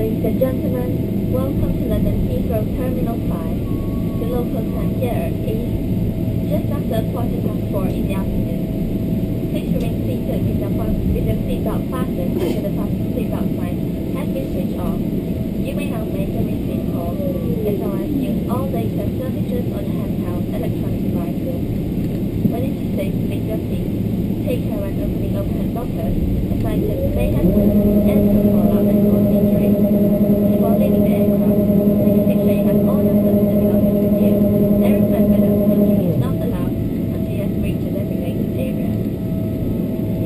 Ladies and gentlemen, welcome to London Heathrow Terminal 5. The local time here is just after 4:15 in the afternoon. Please remain seated with your seatbelt fastened until the seatbelt sign has been switched off. You may now make a receipt call, as well as use all data services on your handheld electronic devices. When it is safe to leave your seat, take care when opening overhead lockers, as items may have moved and could fall out and cause injury. Before leaving the aircraft, please make sure you have all your personal belongings with you, and remember that smoking is not allowed until you have reached the designated area.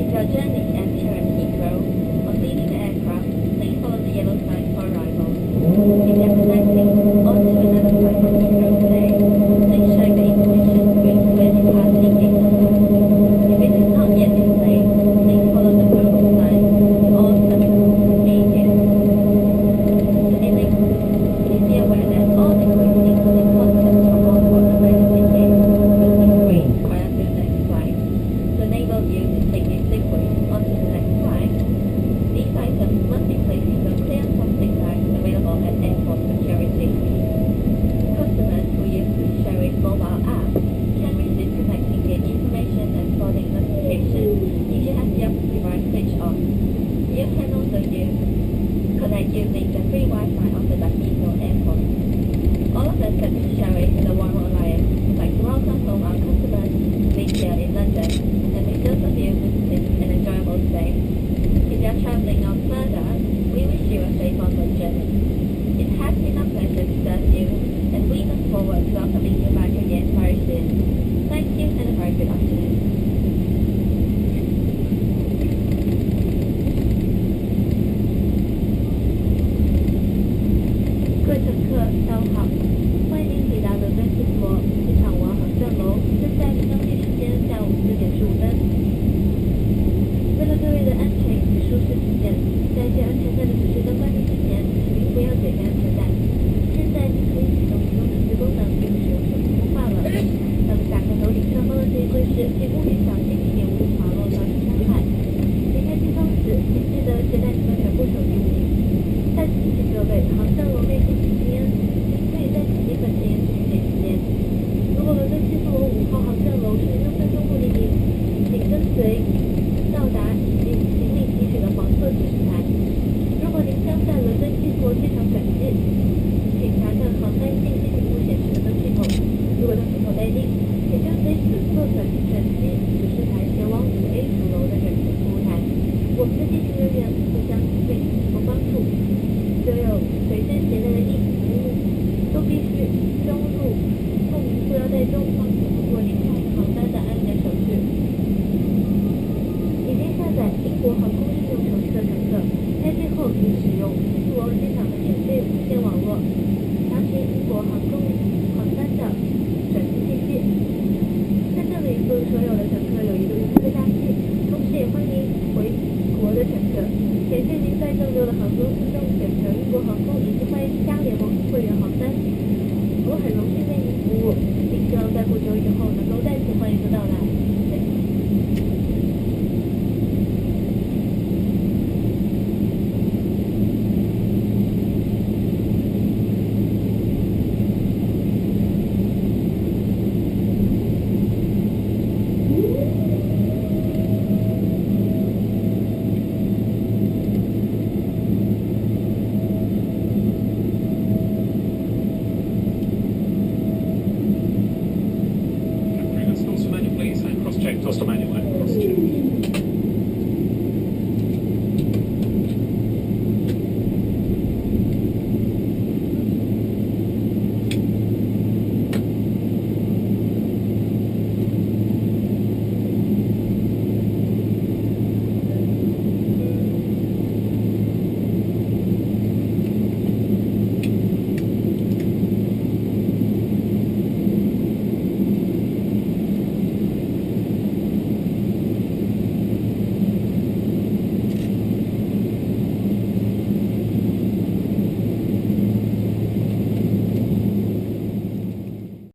If your journey ends here at Heathrow, on leaving the aircraft, please follow the yellow sign for arrival. If you are connecting onto another flight from Heathrow today, please check the information screen when you pass the gate number. If it is not yet displayed, please follow the purple sign or submit immediate. Please be aware that all liquids, including contents from all ports available in gate, will be free prior to the next flight. To enable you to take these liquids onto the next flight, these items must be placed into a clear plastic bag available at airport security. Customers who use the Sherry's mobile app can receive connecting gate information and boarding notification if you have your device switched off. You can also connect using the free Wi-Fi offered at Heathrow Airport. All of us at Sherry in the Warmer Alliance would like to welcome home our customers living here in London and wish those of you visiting an enjoyable stay. If you are travelling on further, we wish you a safe onward journey. It has been a pleasure to serve you, and we look forward to welcoming you back again very soon. Thank you and a very good afternoon. 各位乘客，下午好，欢迎您抵达伦敦希斯罗机场文航站楼，现在是当地时间下午4点15分。为了各位的安全以及舒适起见，在系安全带的指示灯关闭之前，请您不要解开安全带。现在您可以启动移动手机功能，并使用手机通话了。当打开头顶上方的这一柜时，请勿与小心，也勿滑落造成伤害。离开机舱时，请记得携带你的全部手机物品。再次提醒各位，航站楼内禁止吸烟，您可以在起本前去点吸烟。如果伦敦希斯罗5号航站楼是您的最终目的地，请跟随到达以及行李提取的黄色指示牌。如果您将在伦敦希斯罗机场转机，请查看航班信息屏幕显示的登机口。如果登机口待定，请跟随紫色转机指示牌前往5A 主楼的人员服务台。我们的地勤人员会将为您提供帮助。所有随身携带的衣服服务都必须装入透明塑料袋中，方便通过您下一航班的安检手续。已经下载英国航空应用程序的乘客，开机后可以使用希斯罗机场的免费无线网络查询英国航空航班的转机信息。在这里祝所有的乘客有一个愉快的假期，同时也欢迎回国的乘客。感谢您在众多的航空之中